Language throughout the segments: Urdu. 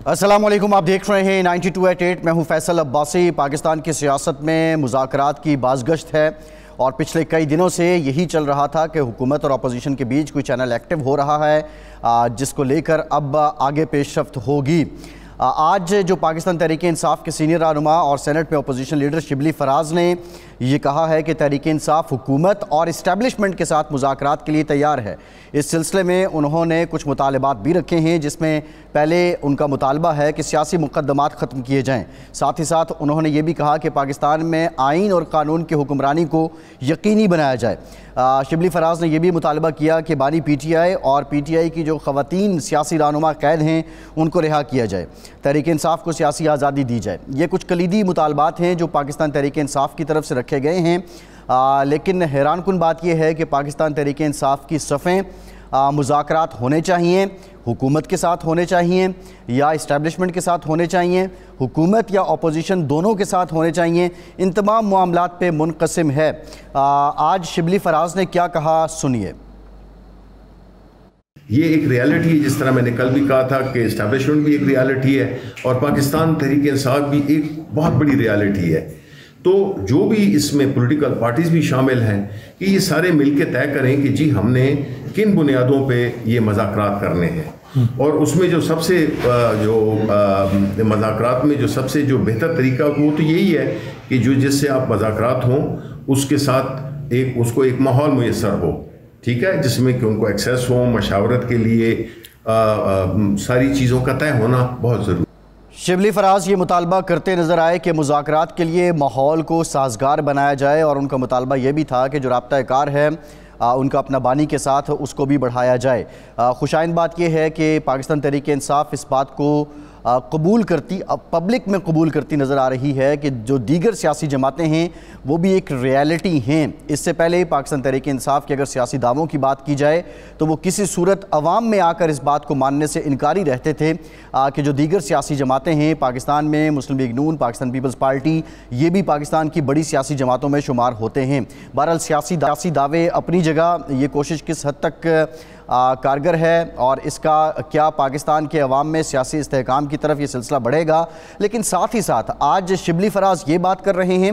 السلام علیکم، آپ دیکھ رہے ہیں 92/8 میں ہوں فیصل عباسی۔ پاکستان کی سیاست میں مذاکرات کی بازگشت ہے اور پچھلے کئی دنوں سے یہی چل رہا تھا کہ حکومت اور اپوزیشن کے بیچ کوئی چینل ایکٹیو ہو رہا ہے جس کو لے کر اب آگے پیش رفت ہوگی۔ آج جو پاکستان تحریک انصاف کے سینئر رہنما اور سینٹ میں اپوزیشن لیڈر شبلی فراز نے یہ کہا ہے کہ تحریک انصاف حکومت اور اسٹیبلشمنٹ کے ساتھ مذاکرات کے لیے تیار ہے۔ اس سلسلے میں انہوں نے کچھ مطالبات بھی رکھے ہیں، جس میں پہلے ان کا مطالبہ ہے کہ سیاسی مقدمات ختم کیے جائیں۔ ساتھ ہی ساتھ انہوں نے یہ بھی کہا کہ پاکستان میں آئین اور قانون کی حکمرانی کو یقینی بنایا جائے۔ شبلی فراز نے یہ بھی مطالبہ کیا کہ بانی پی ٹی آئی اور پی ٹی آئی کی جو خواتین سیاسی رہنما قید ہیں ان کو رہا کیا جائے، تحریک انصاف کو سیاسی آزادی دی جائے۔ یہ کچھ کلیدی مطالبات ہیں جو پاکستان تحریک انصاف کی طرف سے رکھے گئے ہیں، لیکن حیران کن بات یہ ہے کہ پاکستان تحریک انصاف کی صفیں مذاکرات ہونے چاہیے، حکومت کے ساتھ ہونے چاہیے یا اسٹیبلشمنٹ کے ساتھ ہونے چاہیے، حکومت یا اپوزیشن دونوں کے ساتھ ہونے چاہیے، ان تمام معاملات پہ منقسم ہے۔ آج شبلی فراز نے کیا کہا، سنیے۔ یہ ایک ریالٹی ہے، جس طرح میں نے کل بھی کہا تھا کہ اسٹیبلشمنٹ بھی ایک ریالٹی ہے اور پاکستان تحریک انصاف بھی ایک بہت بڑی ریالٹی ہے۔ تو جو بھی اس میں پولیٹیکل پارٹیز بھی شامل ہیں کہ یہ سارے مل کے طے کریں کہ جی ہم نے کن بنیادوں پہ یہ مذاکرات کرنے ہیں، اور اس میں جو سب سے مذاکرات میں جو سب سے جو بہتر طریقہ وہ تو یہی ہے کہ جو جس سے آپ مذاکرات ہوں اس کے ساتھ اس کو ایک ماحول میسر ہو، ٹھیک ہے، جس میں کہ ان کو ایکسیس ہو، مشاورت کے لیے ساری چیزوں کا طے ہونا بہت ضروری۔ شبلی فراز یہ مطالبہ کرتے نظر آئے کہ مذاکرات کے لیے ماحول کو سازگار بنایا جائے، اور ان کا مطالبہ یہ بھی تھا کہ جو رابطہ کار ہے ان کا اپنا بانی کے ساتھ اس کو بھی بڑھایا جائے۔ خوشائند بات یہ ہے کہ پاکستان تحریک انصاف اس بات کو قبول کرتی، پبلک میں قبول کرتی نظر آ رہی ہے کہ جو دیگر سیاسی جماعتیں ہیں وہ بھی ایک ریالٹی ہیں۔ اس سے پہلے پاکستان تحریک انصاف کے اگر سیاسی دعووں کی بات کی جائے تو وہ کسی صورت عوام میں آ کر اس بات کو ماننے سے انکاری رہتے تھے کہ جو دیگر سیاسی جماعتیں ہیں پاکستان میں، مسلم لیگ نون، پاکستان پیپلز پارٹی، یہ بھی پاکستان کی بڑی سیاسی جماعتوں میں شمار ہوتے ہیں۔ بہرحال سیاسی دعوے اپنی جگہ، یہ کوشش کس حد تک کارگر ہے اور اس کا کیا پاکستان کے عوام میں سیاسی استحکام کی طرف یہ سلسلہ بڑھے گا، لیکن ساتھ ہی ساتھ آج شبلی فراز یہ بات کر رہے ہیں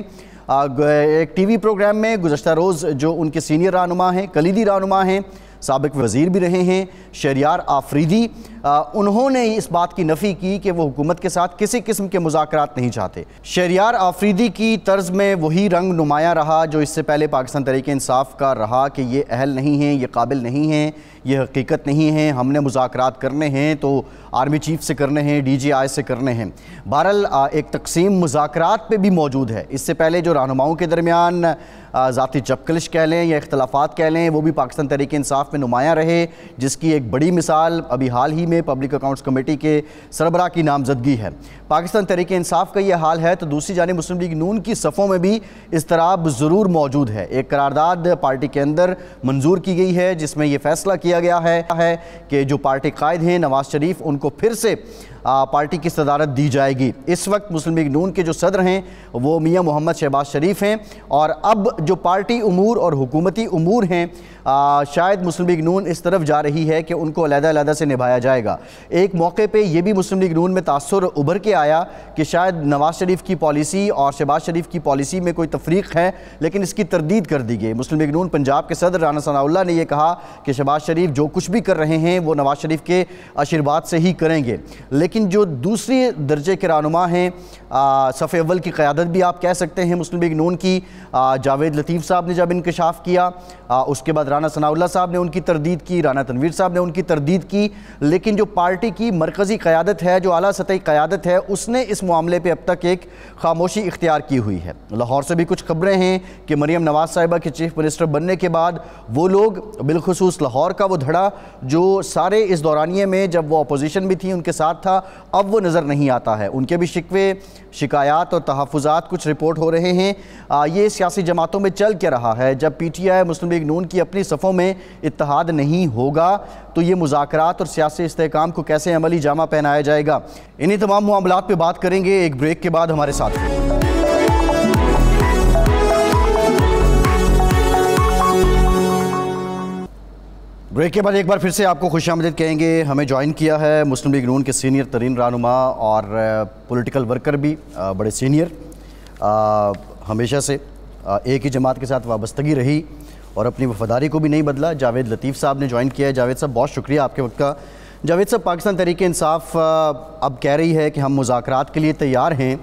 ایک ٹی وی پروگرام میں گزشتہ روز جو ان کے سینئر رہنما ہیں، کلیدی رہنما ہیں، سابق وزیر بھی رہے ہیں، شہریار آفریدی، انہوں نے اس بات کی نفی کی کہ وہ حکومت کے ساتھ کسی قسم کے مذاکرات نہیں چاہتے۔ شہریار آفریدی کی طرز میں وہی رنگ نمایاں رہا جو اس سے پہلے پاکستان تحریک انصاف کا رہا کہ یہ اہل نہیں ہیں، یہ قابل نہیں ہیں، یہ حقیقت نہیں ہے، ہم نے مذاکرات کرنے ہیں تو آرمی چیف سے کرنے ہیں، ڈی جی آئی سے کرنے ہیں۔ بہرحال ایک تقسیم مذاکرات پہ بھی موجود ہے۔ اس سے پہلے جو رہنماؤں کے درمیان ذاتی چپکلش کہہ لیں یا اختلافات کہہ لیں، وہ بھی پاکستان تحریک انصاف میں نمایاں رہے، جس کی ایک بڑی مثال ابھی حال ہی میں پبلک اکاؤنٹس کمیٹی کے سربراہ کی نامزدگی ہے۔ پاکستان تحریک انصاف کا یہ حال ہے تو دوسری جانب مسلم لیگ نون کی صفوں میں بھی اضطراب ضرور موجود ہے۔ ایک قرارداد پارٹی کے اندر منظور کی گئی ہے جس میں یہ فیصلہ کیا گیا ہے کہ جو پارٹی قائد ہیں نواز شریف، ان کو پھر سے پارٹی کی صدارت دی جائے گی۔ اس وقت مسلم لیگ نون کے جو صدر ہیں وہ میاں محمد شہباز شریف ہیں، اور اب جو پارٹی امور اور حکومتی امور ہیں شاید مسلم لیگ نون اس طرف جا رہی ہے کہ ان کو علیحدہ سے نبھایا جائے گا۔ ایک موقع پہ یہ بھی مسلم لیگ نون میں تاثر ابھر کے آیا کہ شاید نواز شریف کی پالیسی اور شہباز شریف کی پالیسی میں کوئی تفریق ہے، لیکن اس کی تردید کر دی گئی۔ مسلم لیگ نون پنجاب کے صدر رانا ثناء اللہ نے یہ کہا کہ شہباز شریف جو کچھ بھی کر رہے ہیں وہ نواز شریف کے آشرواد سے ہی کریں گے، لیکن جو دوسری درجے کے رہنما ہیں، صف اول کی قیادت بھی آپ کہہ سکتے ہیں مسلم لیگ نون کی، جاوید لطیف صاحب نے جب انکشاف کیا، اس کے بعد رانا ثناء اللہ صاحب نے ان کی تردید کی، رانا تنویر صاحب نے ان کی تردید کی، لیکن جو پارٹی کی مرکزی قیادت ہے، جو اعلیٰ سطحی قیادت ہے، اس نے اس معاملے پہ اب تک ایک خاموشی اختیار کی ہوئی ہے۔ لاہور سے بھی کچھ خبریں ہیں کہ مریم نواز صاحبہ کے چیف منسٹر بننے کے بعد وہ لوگ، بالخصوص لاہور کا وہ دھڑا جو سارے اس دورانیے میں جب وہ اپوزیشن بھی تھی ان کے ساتھ تھا، اب وہ نظر نہیں آتا ہے۔ ان کے بھی شکوے، شکایات اور تحفظات کچھ رپورٹ ہو رہے ہیں۔ یہ سیاسی جماعتوں میں چل کیا رہا ہے، جب P T I Muslim league نون کی اپنی صفوں میں اتحاد نہیں ہوگا تو یہ مذاکرات اور سیاسی استحکام کو کیسے عملی جامہ پہنایا جائے گا؟ انہی تمام معاملات پہ بات کریں گے ایک بریک کے بعد، ہمارے ساتھ ہیں۔ بریک کے بعد ایک بار پھر سے آپ کو خوش آمدید کہیں گے. ہمیں جوائن کیا ہے مسلم لیگ نون کے سینئر ترین رہنما اور پولیٹیکل ورکر بھی بڑے سینئر, ہمیشہ سے ایک ہی جماعت کے ساتھ وابستگی رہی اور اپنی وفاداری کو بھی نہیں بدلا, جاوید لطیف صاحب نے جوائن کیا ہے. جاوید صاحب بہت شکریہ آپ کے وقت کا. جاوید صاحب, پاکستان تحریک انصاف اب کہہ رہی ہے کہ ہم مذاکرات کے لیے تیار ہیں.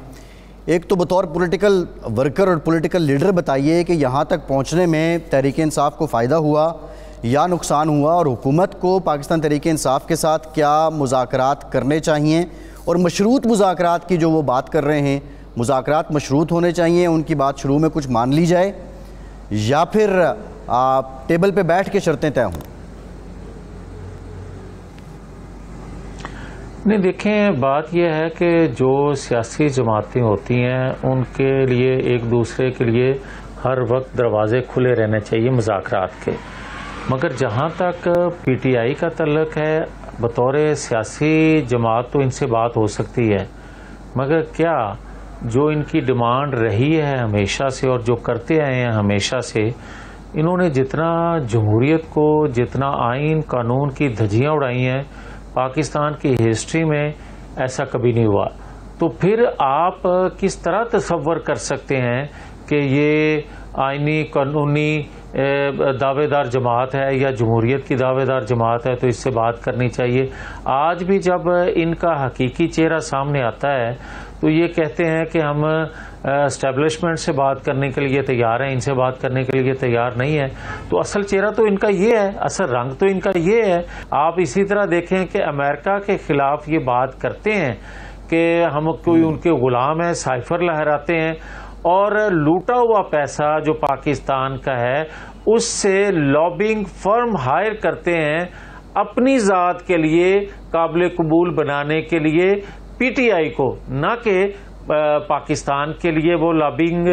ایک تو بطور پولیٹیکل ورکر اور پولیٹیکل لیڈر بتائیے کہ یہاں تک پہنچنے میں تحریک انصاف کو فائدہ ہوا یا نقصان ہوا, اور حکومت کو پاکستان تحریک انصاف کے ساتھ کیا مذاکرات کرنے چاہیے, اور مشروط مذاکرات کی جو وہ بات کر رہے ہیں, مذاکرات مشروط ہونے چاہیے, ان کی بات شروع میں کچھ مان لی جائے یا پھر ٹیبل پہ بیٹھ کے شرطیں طے ہوں؟ نہیں, دیکھیں بات یہ ہے کہ جو سیاسی جماعتیں ہوتی ہیں ان کے لیے ایک دوسرے کے لیے ہر وقت دروازے کھلے رہنے چاہیے مذاکرات کے, مگر جہاں تک پی ٹی آئی کا تعلق ہے بطور سیاسی جماعت تو ان سے بات ہو سکتی ہے, مگر کیا جو ان کی ڈیمانڈ رہی ہے ہمیشہ سے اور جو کرتے آئے ہیں ہمیشہ سے, انہوں نے جتنا جمہوریت کو, جتنا آئین قانون کی دھجیاں اڑائی ہیں پاکستان کی ہسٹری میں ایسا کبھی نہیں ہوا. تو پھر آپ کس طرح تصور کر سکتے ہیں کہ یہ آئینی قانونی دعوے دار جماعت ہے یا جمہوریت کی دعوے دار جماعت ہے تو اس سے بات کرنی چاہیے. آج بھی جب ان کا حقیقی چہرہ سامنے آتا ہے تو یہ کہتے ہیں کہ ہم اسٹیبلشمنٹ سے بات کرنے کے لیے تیار ہیں, ان سے بات کرنے کے لیے تیار نہیں ہے. تو اصل چہرہ تو ان کا یہ ہے, اصل رنگ تو ان کا یہ ہے. آپ اسی طرح دیکھیں کہ امریکہ کے خلاف یہ بات کرتے ہیں کہ ہم کوئی ان کے غلام ہیں, سائفر لہراتے ہیں, اور لوٹا ہوا پیسہ جو پاکستان کا ہے اس سے لابنگ فرم ہائر کرتے ہیں اپنی ذات کے لیے قابل قبول بنانے کے لیے پی ٹی آئی کو, نہ کہ پاکستان کے لیے وہ لابنگ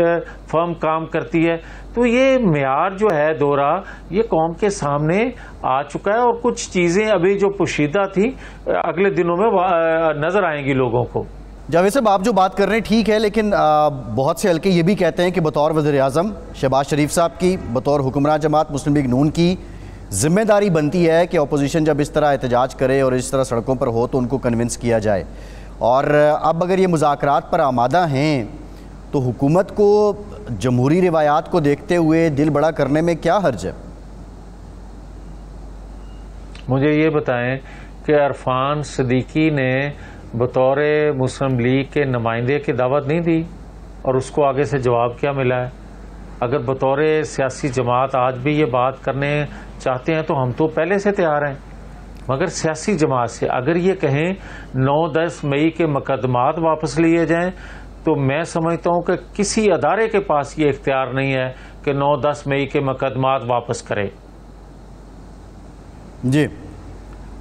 فرم کام کرتی ہے. تو یہ معیار جو ہے دورہ یہ قوم کے سامنے آ چکا ہے, اور کچھ چیزیں ابھی جو پوشیدہ تھی اگلے دنوں میں نظر آئیں گی لوگوں کو. جاوید صاحب, آپ جو بات کر رہے ہیں ٹھیک ہے, لیکن بہت سے حلقے یہ بھی کہتے ہیں کہ بطور وزیر اعظم شہباز شریف صاحب کی, بطور حکمراں جماعت مسلم لیگ نون کی ذمہ داری بنتی ہے کہ اپوزیشن جب اس طرح احتجاج کرے اور اس طرح سڑکوں پر ہو تو ان کو کنونس کیا جائے. اور اب اگر یہ مذاکرات پر آمادہ ہیں تو حکومت کو جمہوری روایات کو دیکھتے ہوئے دل بڑا کرنے میں کیا حرج ہے؟ مجھے یہ بتائیں کہ عرفان صدیقی نے بطور مسلم لیگ کے نمائندے کی دعوت نہیں دی اور اس کو آگے سے جواب کیا ملا ہے؟ اگر بطور سیاسی جماعت آج بھی یہ بات کرنے چاہتے ہیں تو ہم تو پہلے سے تیار ہیں, مگر سیاسی جماعت سے اگر یہ کہیں 9-10 مئی کے مقدمات واپس لیے جائیں تو میں سمجھتا ہوں کہ کسی ادارے کے پاس یہ اختیار نہیں ہے کہ 9-10 مئی کے مقدمات واپس کرے. جی,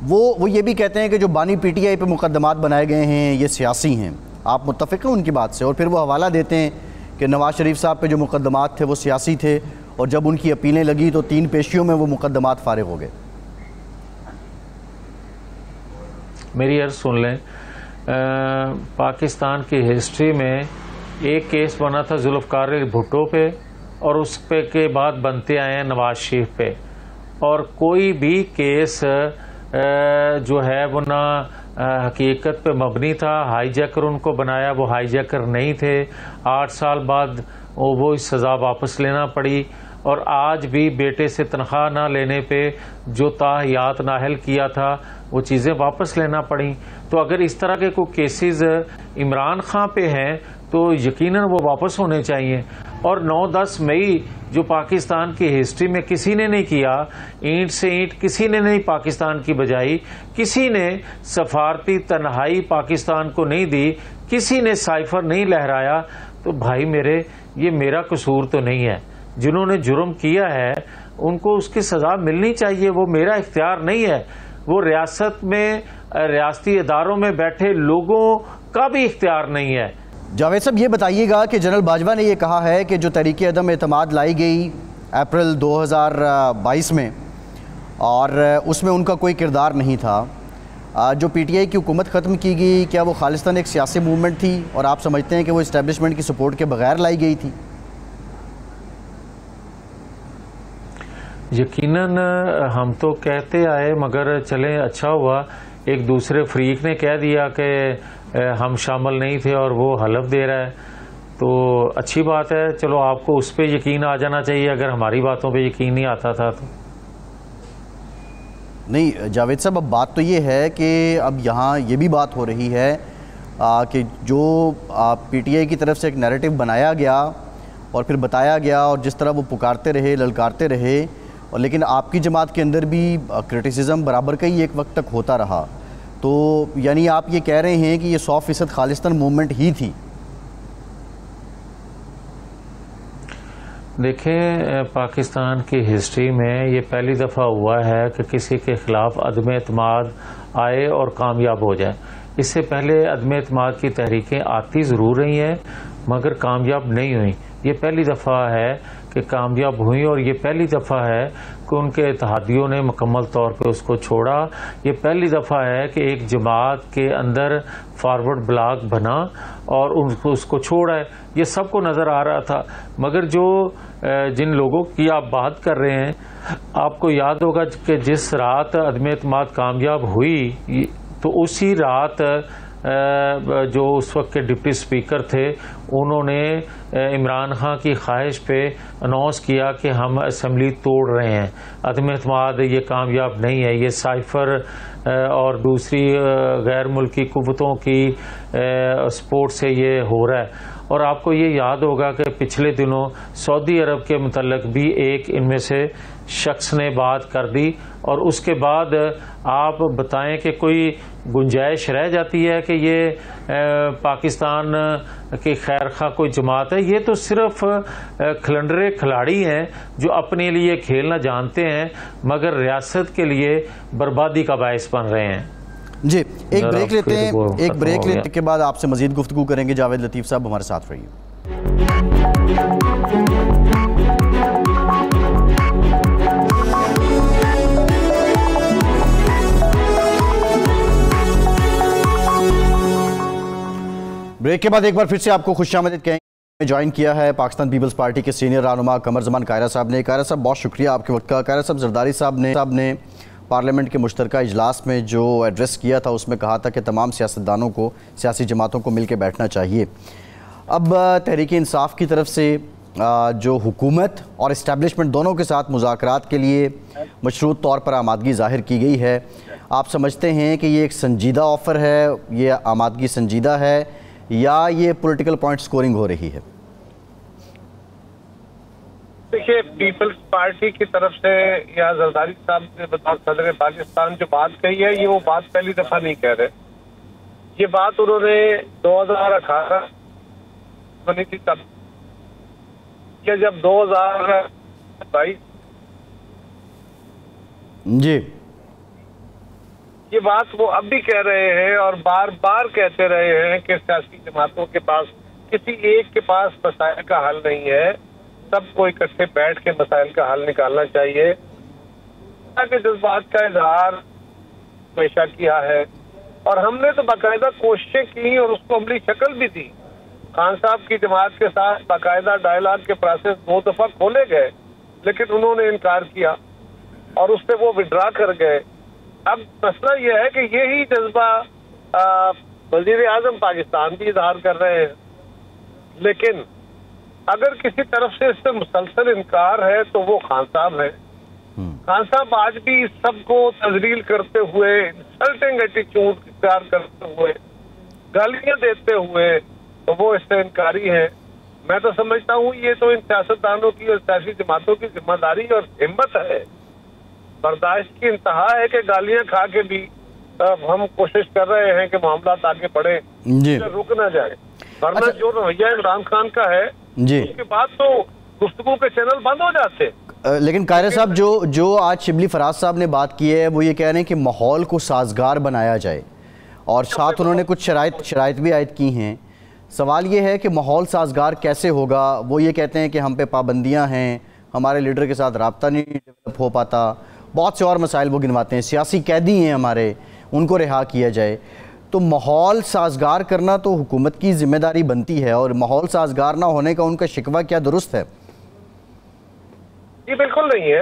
وہ یہ بھی کہتے ہیں کہ جو بانی پی ٹی آئی پہ مقدمات بنائے گئے ہیں یہ سیاسی ہیں. آپ متفق ہیں ان کی بات سے؟ اور پھر وہ حوالہ دیتے ہیں کہ نواز شریف صاحب پہ جو مقدمات تھے وہ سیاسی تھے, اور جب ان کی اپیلیں لگی تو 3 پیشیوں میں وہ مقدمات فارغ ہو گئے. میری عرض سن لیں, پاکستان کی ہسٹری میں ایک کیس بنا تھا ذوالفقار بھٹو پہ, اور اس پہ کے بعد بنتے آئے ہیں نواز شریف پہ, اور کوئی بھی کیس جو ہے وہ نہ حقیقت پہ مبنی تھا. ہائی جیکر ان کو بنایا, وہ ہائی جیکر نہیں تھے. 8 سال بعد وہ سزا واپس لینا پڑی, اور آج بھی بیٹے سے تنخواہ نہ لینے پہ جو تاحیات نااہل کیا تھا وہ چیزیں واپس لینا پڑیں. تو اگر اس طرح کے کوئی کیسز عمران خان پہ ہیں تو یقیناً وہ واپس ہونے چاہیے. اور 9-10 مئی جو پاکستان کی ہسٹری میں کسی نے نہیں کیا, اینٹ سے اینٹ کسی نے نہیں پاکستان کی بجائی, کسی نے سفارتی تنہائی پاکستان کو نہیں دی, کسی نے سائفر نہیں لہرایا, تو بھائی میرے یہ میرا قصور تو نہیں ہے. جنہوں نے جرم کیا ہے ان کو اس کی سزا ملنی چاہیے, وہ میرا اختیار نہیں ہے, وہ ریاست میں ریاستی اداروں میں بیٹھے لوگوں کا بھی اختیار نہیں ہے. جاوید صاحب, یہ بتائیے گا کہ جنرل باجوہ نے یہ کہا ہے کہ جو تحریک عدم اعتماد لائی گئی اپریل 2022 میں اور اس میں ان کا کوئی کردار نہیں تھا, جو پی ٹی آئی کی حکومت ختم کی گئی کیا وہ خالصتاً ایک سیاسی موومنٹ تھی, اور آپ سمجھتے ہیں کہ وہ اسٹیبلشمنٹ کی سپورٹ کے بغیر لائی گئی تھی؟ یقیناً ہم تو کہتے آئے، مگر چلیں اچھا ہوا ایک دوسرے فریق نے کہہ دیا کہ ہم شامل نہیں تھے اور وہ حلف دے رہا ہے، تو اچھی بات ہے. چلو آپ کو اس پہ یقین آ جانا چاہیے اگر ہماری باتوں پہ یقین نہیں آتا تھا تو. نہیں جاوید صاحب، اب بات تو یہ ہے کہ اب یہاں یہ بھی بات ہو رہی ہے کہ جو پی ٹی آئی کی طرف سے ایک نیریٹو بنایا گیا اور پھر بتایا گیا اور جس طرح وہ پکارتے رہے، للکارتے رہے، اور لیکن آپ کی جماعت کے اندر بھی کرٹیسزم برابر کا ہی ایک وقت تک ہوتا رہا، تو یعنی آپ یہ کہہ رہے ہیں کہ یہ 100% خالصتاً موومنٹ ہی تھی؟ دیکھیں، پاکستان کی ہسٹری میں یہ پہلی دفعہ ہوا ہے کہ کسی کے خلاف عدم اعتماد آئے اور کامیاب ہو جائے. اس سے پہلے عدم اعتماد کی تحریکیں آتی ضرور رہی ہیں مگر کامیاب نہیں ہوئیں. یہ پہلی دفعہ ہے کہ کامیاب ہوئیں، اور یہ پہلی دفعہ ہے کہ ان کے اتحادیوں نے مکمل طور پہ اس کو چھوڑا. یہ پہلی دفعہ ہے کہ ایک جماعت کے اندر فارورڈ بلاک بنا اور اس کو چھوڑا ہے. یہ سب کو نظر آ رہا تھا، مگر جن لوگوں کی آپ بات کر رہے ہیں، آپ کو یاد ہوگا کہ جس رات عدم اعتماد کامیاب ہوئی تو اسی رات جو اس وقت کے ڈپٹی اسپیکر تھے انہوں نے عمران خان کی خواہش پہ اناؤنس کیا کہ ہم اسمبلی توڑ رہے ہیں. عدم اعتماد یہ کامیاب نہیں ہے، یہ سائفر اور دوسری غیر ملکی قوتوں کی سپورٹ سے یہ ہو رہا ہے. اور آپ کو یہ یاد ہوگا کہ پچھلے دنوں سعودی عرب کے متعلق بھی ایک ان میں سے شخص نے بات کر دی، اور اس کے بعد آپ بتائیں کہ کوئی گنجائش رہ جاتی ہے کہ یہ پاکستان کی خیر خواہ کوئی جماعت ہے؟ یہ تو صرف کھلنڈرے کھلاڑی ہیں جو اپنے لیے کھیلنا جانتے ہیں مگر ریاست کے لیے بربادی کا باعث بن رہے ہیں. جی ایک بریک لیتے ہیں، ایک بریک لینے کے بعد آپ سے مزید گفتگو کریں گے. جاوید لطیف صاحب ہمارے ساتھ رہیے. بریک کے بعد ایک بار پھر سے آپ کو خوش آمدید کہیں گے. جوائن کیا ہے پاکستان پیپلز پارٹی کے سینئر رہنما قمر زمان قاہرہ صاحب نے. قاہرہ صاحب بہت شکریہ آپ کے وقت کا. قاہرہ صاحب، زرداری صاحب نے پارلیمنٹ کے مشترکہ اجلاس میں جو ایڈریس کیا تھا اس میں کہا تھا کہ تمام سیاستدانوں کو، سیاسی جماعتوں کو مل کے بیٹھنا چاہیے. اب تحریک انصاف کی طرف سے جو حکومت اور اسٹیبلشمنٹ دونوں کے ساتھ مذاکرات کے لیے مشروط طور پر آمادگی ظاہر کی گئی ہے. آپ سمجھتے ہیں کہ یہ ایک سنجیدہ آفر ہے، یہ آمادگی سنجیدہ ہے، یا یہ پولیٹیکل پوائنٹ سکورنگ ہو رہی ہے؟ دیکھیے، پیپلز پارٹی کی طرف سے یا زرداری صاحب نے بطور صدر پاکستان جو بات کہی ہے، یہ وہ بات پہلی دفعہ نہیں کہہ رہے. یہ بات انہوں نے 2018 بنی تھی تب، کہ جب 2022 جی یہ بات وہ اب بھی کہہ رہے ہیں اور بار بار کہتے رہے ہیں کہ سیاسی جماعتوں کے پاس کسی ایک کے پاس مسائل کا حل نہیں ہے، سب کو اکٹھے بیٹھ کے مسائل کا حل نکالنا چاہیے. کہ جذبات کا اظہار ہمیشہ کیا ہے اور ہم نے تو باقاعدہ کوششیں کی اور اس کو عملی شکل بھی دی. خان صاحب کی جماعت کے ساتھ باقاعدہ ڈائیلاگ کے پروسیس 2 دفعہ کھولے گئے لیکن انہوں نے انکار کیا اور اس سے وہ وڈرا کر گئے. اب مسئلہ یہ ہے کہ یہی جذبہ وزیر اعظم پاکستان بھی اظہار کر رہے ہیں، لیکن اگر کسی طرف سے اس سے مسلسل انکار ہے تو وہ خان صاحب ہیں. خان صاحب آج بھی سب کو تذلیل کرتے ہوئے، انسلٹنگ ایٹیچیوڈ اختیار کرتے ہوئے، گالیاں دیتے ہوئے وہ اس سے انکاری ہیں. میں تو سمجھتا ہوں یہ تو ان سیاستدانوں کی اور سیاسی جماعتوں کی ذمہ داری اور ہمت ہے. برداشت کی انتہا ہے کہ گالیاں کھا کے بھی ہم کوشش کر رہے ہیں کہ معاملات آگے بڑھیں، رک نہ جائے. ورنہ جو رویہ عمران خان کا ہے اس کے بعد تو گفتگو کے چینل بند ہو جاتے. لیکن قاہرہ صاحب جو آج شبلی فراز صاحب نے بات کی ہے وہ یہ کہہ رہے ہیں کہ ماحول کو سازگار بنایا جائے اور ساتھ انہوں نے کچھ شرائط بھی عائد کی ہیں. سوال یہ ہے کہ ماحول سازگار کیسے ہوگا؟ وہ یہ کہتے ہیں کہ ہم پہ پابندیاں ہیں، ہمارے لیڈر کے ساتھ رابطہ نہیں ڈیولپ ہو پاتا، بہت سے اور مسائل وہ گنواتے ہیں، سیاسی قیدی ہیں ہمارے، ان کو رہا کیا جائے. تو ماحول سازگار کرنا تو حکومت کی ذمہ داری بنتی ہے، اور ماحول سازگار نہ ہونے کا ان کا شکوہ کیا درست ہے؟ جی بالکل نہیں ہے.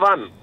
1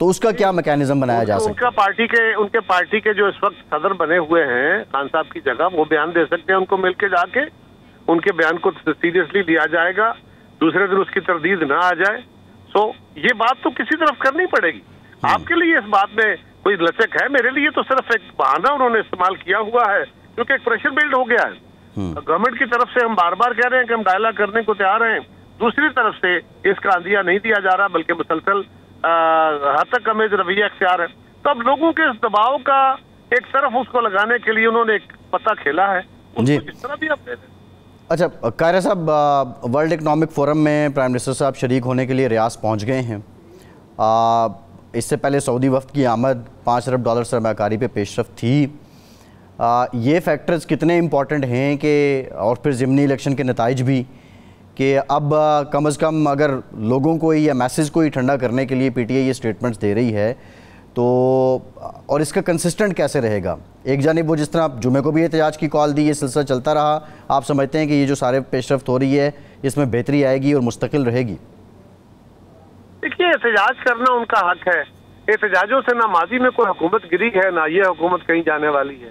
تو اس کا کیا میکینزم بنایا جا سکتا ہے؟ ان کے پارٹی کے جو اس وقت صدر بنے ہوئے ہیں خان صاحب کی جگہ، وہ بیان دے سکتے ہیں، ان کو مل کے جا کے ان کے بیان کو سیریسلی لیا جائے گا، دوسرے دن اس کی تردید نہ آ جائے. سو یہ بات تو کسی طرف کرنی پڑے گی. آپ کے لیے اس بات میں کوئی لچک ہے، میرے لیے تو صرف ایک بہانہ انہوں نے استعمال کیا ہوا ہے، کیونکہ ایک پریشر بلڈ ہو گیا ہے. گورنمنٹ کی طرف سے ہم بار بار کہہ رہے ہیں کہ ہم ڈائلاگ کرنے کو تیار ہیں، دوسری طرف سے اس کا اندیہ نہیں دیا جا رہا، بلکہ مسلسل حد تک ہمیں رویہ اختیار ہے. تو اب لوگوں کے اس دباؤ کا ایک طرف اس کو لگانے کے لیے انہوں نے ایک پتہ کھیلا ہے، جی اس طرح بھی آپ دے دیں. اچھا قاہرہ صاحب، ورلڈ اکنامک فورم میں پرائم منسٹر صاحب شریک ہونے کے لیے ریاض پہنچ گئے ہیں. اس سے پہلے سعودی وفد کی آمد $5 ارب سرمایہ کاری پہ پیش رفت تھی. یہ فیکٹرز کتنے امپورٹنٹ ہیں کہ، اور پھر ضمنی الیکشن کے نتائج بھی، کہ اب کم از کم اگر لوگوں کو یا میسیج کو ہی ٹھنڈا کرنے کے لیے پی ٹی آئی یہ سٹیٹمنٹس دے رہی ہے تو، اور اس کا کنسسٹنٹ کیسے رہے گا؟ ایک جانب وہ جس طرح جمعے کو بھی احتجاج کی کال دی، یہ سلسلہ چلتا رہا، آپ سمجھتے ہیں کہ یہ جو سارے پیش رفت ہو رہی ہے اس میں بہتری آئے گی اور مستقل رہے گی؟ دیکھیے، احتجاج کرنا ان کا حق ہے. احتجاجوں سے نہ ماضی میں کوئی حکومت گری ہے، نہ یہ حکومت کہیں جانے والی ہے.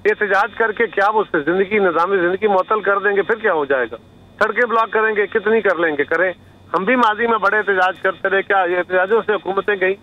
احتجاج کر کے کیا وہ نظام زندگی معطل کر دیں گے؟ پھر کیا ہو جائے گا؟ سڑکیں بلاک کریں گے، کتنی کر لیں گے؟ کریں. ہم بھی ماضی میں بڑے احتجاج کرتے رہے، کیا احتجاجوں سے حکومتیں گئیں؟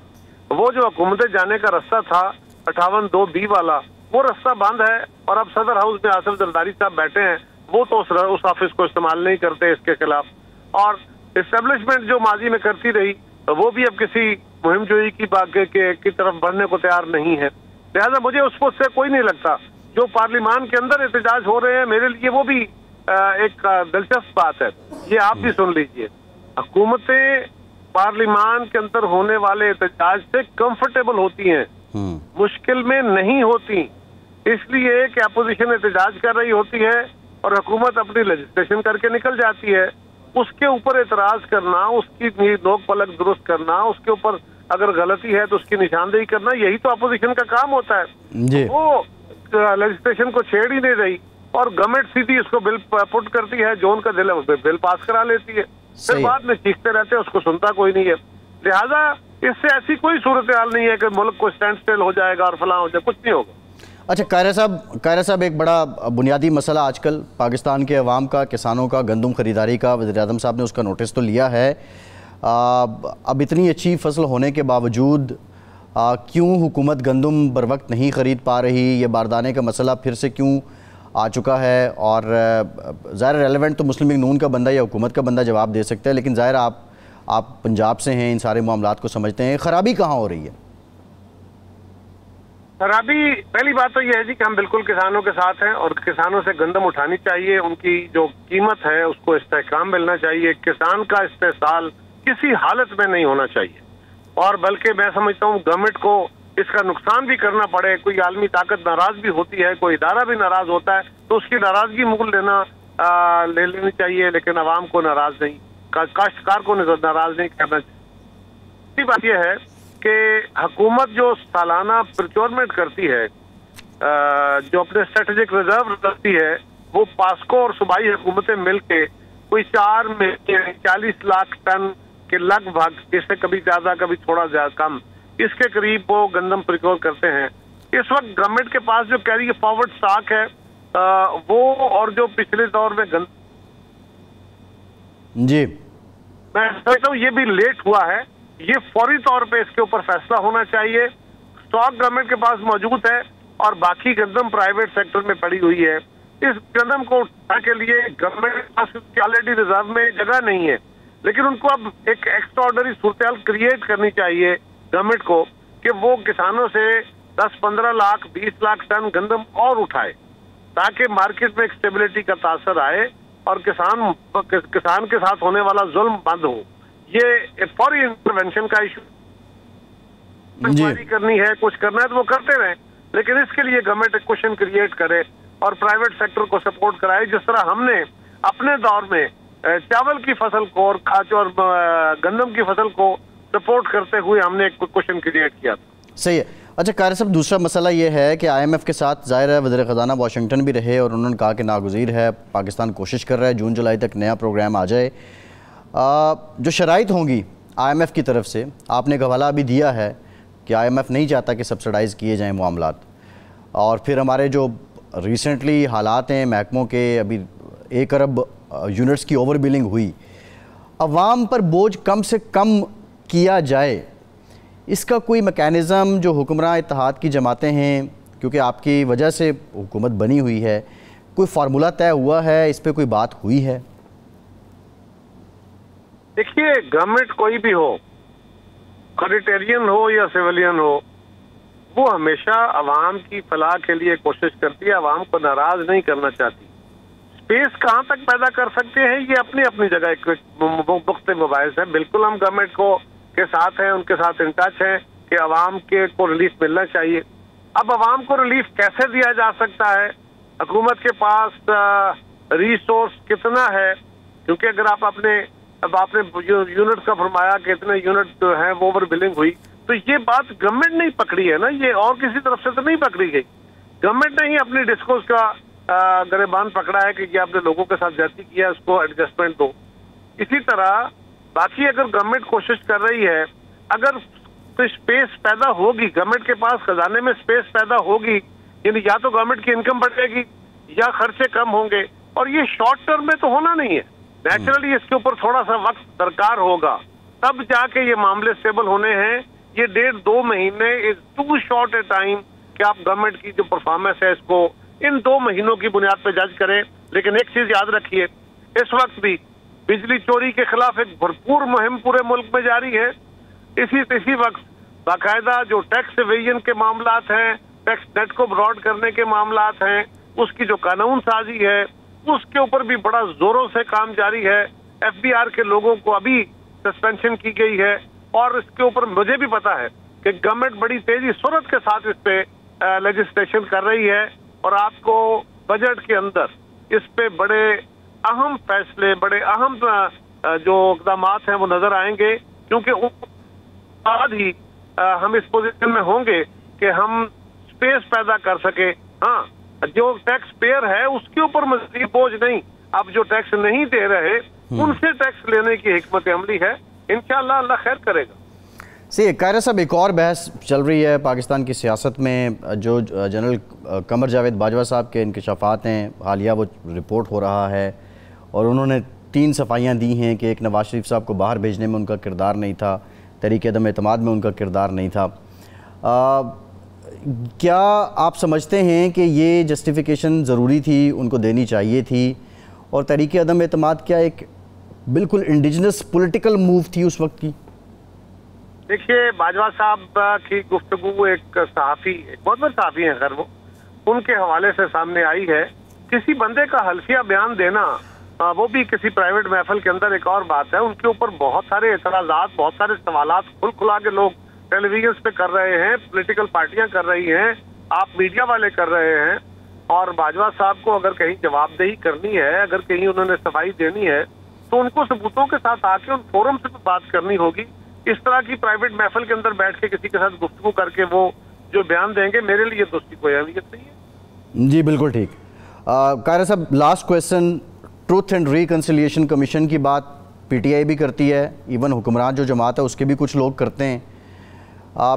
وہ جو حکومتیں جانے کا رستہ تھا 58(2)(b) والا، وہ رستہ بند ہے. اور اب صدر ہاؤس میں آصف زرداری صاحب بیٹھے ہیں، وہ تو اس آفس کو استعمال نہیں کرتے اس کے خلاف. اور اسٹیبلشمنٹ جو ماضی میں کرتی رہی، وہ بھی اب کسی مہم جوئی کی طرف بڑھنے کو تیار نہیں ہے. لہٰذا مجھے اس وقت سے کوئی نہیں لگتا. جو پارلیمان کے اندر احتجاج ہو رہے ہیں، میرے لیے وہ بھی ایک دلچسپ بات ہے. یہ آپ بھی سن لیجئے، حکومتیں پارلیمان کے اندر ہونے والے احتجاج سے کمفرٹیبل ہوتی ہیں، مشکل میں نہیں ہوتی. اس لیے کہ اپوزیشن احتجاج کر رہی ہوتی ہے اور حکومت اپنی لیجسلیشن کر کے نکل جاتی ہے. اس کے اوپر اعتراض کرنا، اس کی نوک پلک درست کرنا، اس کے اوپر اگر غلطی ہے تو اس کی نشاندہی کرنا، یہی تو اپوزیشن کا کام ہوتا ہے. وہ لیجسلیشن کو چھیڑ ہی نہیں رہی اور گورنمنٹ سیدھی اس کو بل پٹ کرتی ہے، جو ان کا دل ہے بل پاس کرا لیتی ہے، پھر بعد میں چیختے رہتے ہیں، اس کو سنتا کوئی نہیں ہے. لہٰذا اس سے ایسی کوئی صورتحال نہیں ہے کہ ملک کو اسٹینڈ سٹل ہو جائے گا اور فلاں ہو جائے، کچھ نہیں ہوگا. اچھا قاہرہ صاحب، ایک بڑا بنیادی مسئلہ آج کل پاکستان کے عوام کا، کسانوں کا، گندم خریداری کا، وزیر اعظم صاحب نے اس کا نوٹس تو لیا ہے. اب اتنی اچھی فصل ہونے کے باوجود کیوں حکومت گندم بر وقت نہیں خرید پا رہی؟ یہ باردانے کا مسئلہ پھر سے کیوں آ چکا ہے؟ اور ظاہر ریلیونٹ تو مسلم لیگ نون کا بندہ یا حکومت کا بندہ جواب دے سکتا ہے، لیکن ظاہر آپ پنجاب سے ہیں، ان سارے معاملات کو سمجھتے ہیں. خرابی کہاں ہو رہی ہے؟ خرابی پہلی بات تو یہ ہے جی کہ ہم بالکل کسانوں کے ساتھ ہیں اور کسانوں سے گندم اٹھانی چاہیے. ان کی جو قیمت ہے اس کو استحکام ملنا چاہیے. کسان کا استحصال کسی حالت میں نہیں ہونا چاہیے، اور بلکہ میں سمجھتا ہوں گورنمنٹ کو اس کا نقصان بھی کرنا پڑے. کوئی عالمی طاقت ناراض بھی ہوتی ہے، کوئی ادارہ بھی ناراض ہوتا ہے تو اس کی ناراضگی مول لے لینی چاہیے، لیکن عوام کو ناراض نہیں، کاشتکار کو ناراض نہیں کرنا چاہیے. بات یہ ہے کہ حکومت جو سالانہ پروکیورمنٹ کرتی ہے، جو اپنے اسٹریٹجک ریزرو رکھتی ہے، وہ پاسکو اور صوبائی حکومتیں مل کے کوئی 40 لاکھ ٹن کے لگ بھگ، اس سے کبھی زیادہ کبھی تھوڑا زیادہ کم، اس کے قریب وہ گندم پروکیور کرتے ہیں. اس وقت گورنمنٹ کے پاس جو کیری فارورڈ اسٹاک ہے وہ، اور جو پچھلے دور میں جی میں سمجھتا ہوں یہ بھی لیٹ ہوا ہے. یہ فوری طور پہ اس کے اوپر فیصلہ ہونا چاہیے. اسٹاک گورنمنٹ کے پاس موجود ہے اور باقی گندم پرائیویٹ سیکٹر میں پڑی ہوئی ہے. اس گندم کو اٹھانے کے لیے گورنمنٹ کے پاس آلریڈی ریزرو میں جگہ نہیں ہے، لیکن ان کو اب ایک ایکسٹراڈنری صورتحال کریٹ کرنی چاہیے گورنمنٹ کو کہ وہ کسانوں سے 10-15 لاکھ 20 لاکھ ٹن گندم اور اٹھائے، تاکہ مارکیٹ میں ایک اسٹیبلٹی کا تاثر آئے اور کسان کے ساتھ ہونے والا ظلم بند ہو. یہ فوری انٹرونشن کا ایشو کرنی ہے، کچھ کرنا ہے تو وہ کرتے رہیں، لیکن اس کے لیے گورنمنٹ ایک کوشچن کریٹ کرے اور پرائیویٹ سیکٹر کو سپورٹ کرائے، جس طرح ہم نے اپنے دور میں چاول کی فصل کو اور گندم کی فصل کو سپورٹ کرتے ہوئے ہم نے ایک کوشچن کریٹ کیا تھا. صحیح ہے. اچھا قاہرہ صاحب، دوسرا مسئلہ یہ ہے کہ آئی ایم ایف کے ساتھ ظاہر ہے وزیر خزانہ واشنگٹن بھی رہے اور انہوں نے کہا کہ ناگزیر ہے، پاکستان کوشش کر رہا ہے جون جولائی تک نیا پروگرام آ جائے. جو شرائط ہوں گی IMF کی طرف سے آپ نے ایک حوالہ بھی دیا ہے کہ IMF نہیں چاہتا کہ سبسڈائز کیے جائیں معاملات، اور پھر ہمارے جو ریسنٹلی حالات ہیں محکموں کے، ابھی 1 ارب یونٹس کی اوور بلنگ ہوئی، عوام پر بوجھ کم سے کم کیا جائے، اس کا کوئی میکینزم جو حکمراں اتحاد کی جماعتیں ہیں، کیونکہ آپ کی وجہ سے حکومت بنی ہوئی ہے، کوئی فارمولہ طے ہوا ہے، اس پہ کوئی بات ہوئی ہے؟ دیکھیے، گورنمنٹ کوئی بھی ہو، اٹھارٹیرین ہو یا سویلین ہو، وہ ہمیشہ عوام کی فلاح کے لیے کوشش کرتی ہے، عوام کو ناراض نہیں کرنا چاہتی۔ اسپیس کہاں تک پیدا کر سکتے ہیں یہ اپنی اپنی جگہ ایک مختلف مباحث ہے۔ بالکل ہم گورنمنٹ کے ساتھ ہیں، ان کے ساتھ ان ٹچ ہیں کہ عوام کو ریلیف ملنا چاہیے۔ اب عوام کو ریلیف کیسے دیا جا سکتا ہے؟ حکومت کے پاس ریسورس کتنا ہے؟ کیونکہ اگر آپ نے یونٹ کا فرمایا کہ اتنے یونٹ جو ہیں وہ اوور بلنگ ہوئی، تو یہ بات گورنمنٹ نہیں پکڑی ہے نا، یہ اور کسی طرف سے تو نہیں پکڑی گئی۔ گورنمنٹ نے ہی اپنی ڈسکوز کا گریبان پکڑا ہے کہ یہ آپ نے لوگوں کے ساتھ زیادتی کیا، اس کو ایڈجسٹمنٹ دو۔ اسی طرح باقی اگر گورنمنٹ کوشش کر رہی ہے، اگر کوئی اسپیس پیدا ہوگی، گورنمنٹ کے پاس خزانے میں اسپیس پیدا ہوگی، یعنی یا تو گورنمنٹ کی انکم بڑھے گی یا خرچے کم ہوں گے، اور یہ شارٹ ٹرم میں تو ہونا نہیں ہے، نیچرلی اس کے اوپر تھوڑا سا وقت درکار ہوگا، تب جا کے یہ معاملے اسٹیبل ہونے ہیں۔ یہ 1.5-2 مہینے از ٹو شارٹ اے ٹائم کہ آپ گورنمنٹ کی جو پرفارمنس ہے اس کو ان 2 مہینوں کی بنیاد پہ جج کریں۔ لیکن ایک چیز یاد رکھیے، اس وقت بھی بجلی چوری کے خلاف ایک بھرپور مہم پورے ملک میں جاری ہے۔ اسی وقت باقاعدہ جو ٹیکس ایویژن کے معاملات ہیں، ٹیکس نیٹ کو براڈ کرنے کے معاملات ہیں، اس کی جو قانون سازی ہے اس کے اوپر بھی بڑا زوروں سے کام جاری ہے۔ FBR کے لوگوں کو ابھی سسپینشن کی گئی ہے، اور اس کے اوپر مجھے بھی پتا ہے کہ گورنمنٹ بڑی تیزی سرعت کے ساتھ اس پہ لیجسلیشن کر رہی ہے، اور آپ کو بجٹ کے اندر اس پہ بڑے اہم فیصلے، بڑے اہم جو اقدامات ہیں وہ نظر آئیں گے، کیونکہ بعد ہی ہم اس پوزیشن میں ہوں گے کہ ہم اسپیس پیدا کر سکے۔ ہاں، جو ٹیکس پیئر ہے اس کے اوپر مزید بوجھ نہیں، اب جو ٹیکس نہیں دے رہے ان سے ٹیکس لینے کی حکمت عملی ہے، انشاءاللہ اللہ خیر کرے گا۔ قاہرہ صاحب، ایک اور بحث چل رہی ہے پاکستان کی سیاست میں، جو جنرل قمر جاوید باجوہ صاحب کے انکشافات ہیں، حالیہ وہ رپورٹ ہو رہا ہے، اور انہوں نے 3 صفائیاں دی ہیں کہ ایک نواز شریف صاحب کو باہر بھیجنے میں ان کا کردار نہیں تھا، تحریک عدم اعتماد میں ان کا کردار نہیں تھا۔ کیا آپ سمجھتے ہیں کہ یہ جسٹیفیکیشن ضروری تھی، ان کو دینی چاہیے تھی، اور تحریک عدم اعتماد کیا ایک بالکل انڈیجنس پولیٹیکل موو تھی اس وقت کی؟ دیکھیے، باجوہ صاحب کی گفتگو ایک صحافی، ایک بہت بڑے صحافی ہیں خیر، وہ ان کے حوالے سے سامنے آئی ہے۔ کسی بندے کا حلفیہ بیان دینا، وہ بھی کسی پرائیویٹ محفل کے اندر، ایک اور بات ہے۔ ان کے اوپر بہت سارے اعتراضات، بہت سارے سوالات کھلا کے لوگ ٹیلی ویژن پہ کر رہے ہیں، پولیٹیکل پارٹیاں کر رہی ہیں، آپ میڈیا والے کر رہے ہیں، اور باجوہ صاحب کو اگر کہیں جواب دہی کرنی ہے، اگر کہیں انہوں نے صفائی دینی ہے، تو ان کو ثبوتوں کے ساتھ آ کے ان فورم سے بات کرنی ہوگی۔ اس طرح کی پرائیویٹ محفل کے اندر بیٹھ کے کسی کے ساتھ گفتگو کر کے وہ جو بیان دیں گے، میرے لیے تو اس کی کوئی اہمیت نہیں ہے۔ جی بالکل ٹھیک۔ قاہرہ صاحب، last question, truth and reconciliation commission کی بات PTI بھی کرتی ہے، ایون حکمران جو جماعت ہے اس کے بھی کچھ لوگ کرتے ہیں،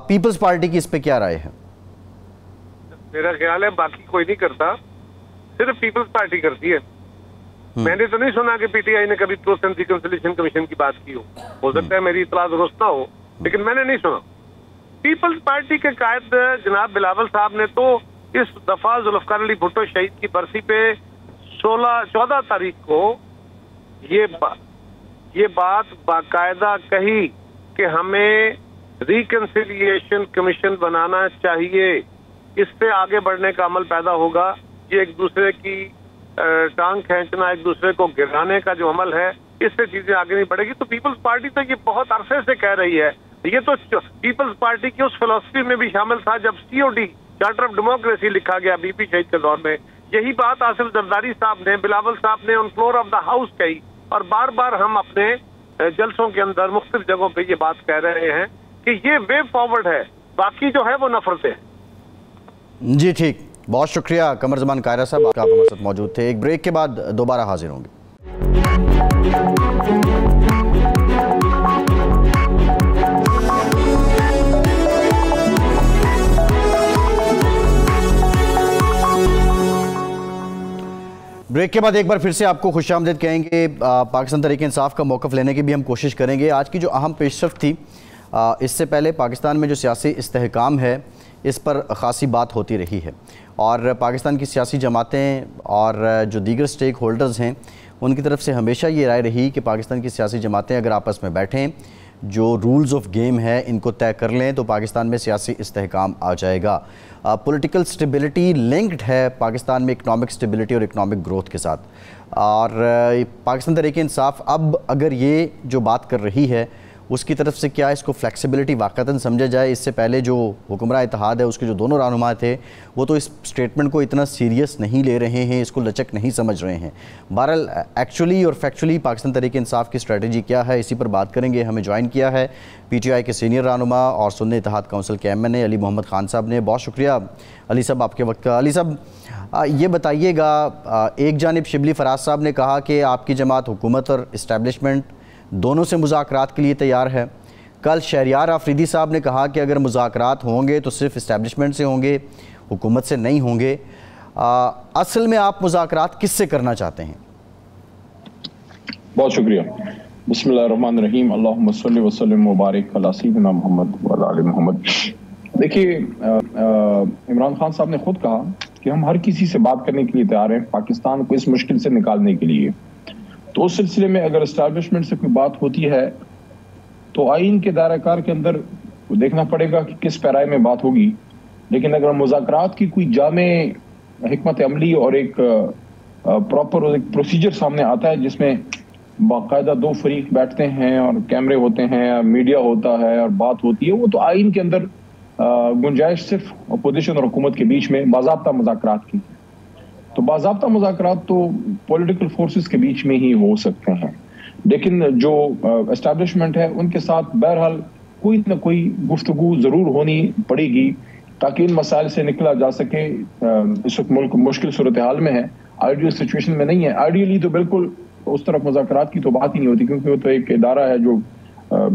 پیپلز پارٹی کی اس پہ کیا رائے ہے؟ میرا خیال ہے باقی کوئی نہیں کرتا، صرف پیپلز پارٹی کرتی ہے۔ میں نے تو نہیں سنا کہ PTI نے کبھی ٹروتھ اینڈ ریکنسیلیشن کمیشن کی بات کی ہو سکتا ہے میری اطلاع درست نہ ہو، لیکن میں نے نہیں سنا۔ پیپلز پارٹی کے قائد جناب بلاول صاحب نے تو اس دفعہ ذوالفقار علی بھٹو شہید کی برسی پہ 14 تاریخ کو یہ بات باقاعدہ کہی کہ ہمیں ریکنسیلیشن کمیشن بنانا چاہیے، اس سے آگے بڑھنے کا عمل پیدا ہوگا۔ یہ ایک دوسرے کی ٹانگ کھینچنا، ایک دوسرے کو گرانے کا جو عمل ہے، اس سے چیزیں آگے نہیں بڑھے گی۔ تو پیپلز پارٹی تو یہ بہت عرصے سے کہہ رہی ہے، یہ تو پیپلز پارٹی کی اس فلسفی میں بھی شامل تھا جب COD چارٹر آف ڈیموکریسی لکھا گیا BP شہید کے دور میں۔ یہی بات آصف زرداری صاحب نے، بلاول صاحب نے on floor of the house کہی، اور بار بار ہم اپنے جلسوں کے اندر مختلف جگہوں پہ یہ بات کہہ رہے ہیں کہ یہ وے فارورڈ ہے، باقی جو ہے وہ نفرتیں ہیں۔ جی ٹھیک، بہت شکریہ قمر زمان قاہرہ صاحب، آپ ہمارے ساتھ موجود تھے۔ ایک بریک کے بعد دوبارہ حاضر ہوں گے۔ بریک کے بعد ایک بار پھر سے آپ کو خوش آمدید کہیں گے. پاکستان تحریک انصاف کا موقف لینے کی بھی ہم کوشش کریں گے. آج کی جو اہم پیش رفت تھی، اس سے پہلے پاکستان میں جو سیاسی استحکام ہے اس پر خاصی بات ہوتی رہی ہے، اور پاکستان کی سیاسی جماعتیں اور جو دیگر سٹیک ہولڈرز ہیں ان کی طرف سے ہمیشہ یہ رائے رہی کہ پاکستان کی سیاسی جماعتیں اگر آپس میں بیٹھیں، جو رولز آف گیم ہے ان کو طے کر لیں تو پاکستان میں سیاسی استحکام آ جائے گا. پولیٹیکل سٹیبلٹی لنکڈ ہے پاکستان میں اکنامک سٹیبلٹی اور اکنامک گروتھ کے ساتھ، اور پاکستان تحریک انصاف اب اگر یہ جو بات کر رہی ہے اس کی طرف سے کیا اس کو فلیکسیبلٹی واقعتاً سمجھا جائے؟ اس سے پہلے جو حکمراں اتحاد ہے اس کے جو دونوں رہنما تھے وہ تو اس سٹیٹمنٹ کو اتنا سیریس نہیں لے رہے ہیں، اس کو لچک نہیں سمجھ رہے ہیں. بہرحال ایکچولی اور فیکچولی پاکستان تحریک انصاف کی اسٹریٹجی کیا ہے، اسی پر بات کریں گے. ہمیں جوائن کیا ہے پی ٹی آئی کے سینئر رہنما اور سنی اتحاد کونسل کے ایم این اے علی محمد خان صاحب نے. بہت شکریہ علی صاحب آپ کے وقت کا. علی صاحب یہ بتائیے گا، ایک جانب شبلی فراز صاحب نے کہا کہ آپ کی جماعت حکومت اور اسٹیبلشمنٹ دونوں سے مذاکرات کے لیے تیار ہے. کل شہریار آفریدی صاحب نے کہا کہ اگر مذاکرات ہوں گے تو صرف اسٹیبلشمنٹ سے ہوں گے، حکومت سے نہیں ہوں گے. اصل میں آپ مذاکرات کس سے کرنا چاہتے ہیں؟ بہت شکریہ. بسم اللہ الرحمن الرحیم. اللہم صلی وسلم وبارک علی سیدنا محمد وعلی آل محمد. دیکھیے، عمران خان صاحب نے خود کہا کہ ہم ہر کسی سے بات کرنے کے لیے تیار ہیں پاکستان کو اس مشکل سے نکالنے کے لیے. تو اس سلسلے میں اگر اسٹیبلشمنٹ سے کوئی بات ہوتی ہے تو آئین کے دائرہ کار کے اندر دیکھنا پڑے گا کہ کس پیرائے میں بات ہوگی. لیکن اگر مذاکرات کی کوئی جامع حکمت عملی اور ایک پراپر پروسیجر سامنے آتا ہے جس میں باقاعدہ دو فریق بیٹھتے ہیں اور کیمرے ہوتے ہیں، میڈیا ہوتا ہے اور بات ہوتی ہے، وہ تو آئین کے اندر گنجائش صرف اپوزیشن اور حکومت کے بیچ میں باضابطہ مذاکرات کی. تو باضابطہ مذاکرات تو پولیٹیکل فورسز کے بیچ میں ہی ہو سکتے ہیں، لیکن جو اسٹیبلشمنٹ ہے ان کے ساتھ بہرحال کوئی نہ کوئی گفتگو ضرور ہونی پڑے گی تاکہ ان مسائل سے نکلا جا سکے. اس وقت ملک مشکل صورتحال میں ہے، آئیڈیل سچویشن میں نہیں ہے. آئیڈیلی تو بالکل اس طرف مذاکرات کی تو بات ہی نہیں ہوتی، کیونکہ وہ تو ایک ادارہ ہے جو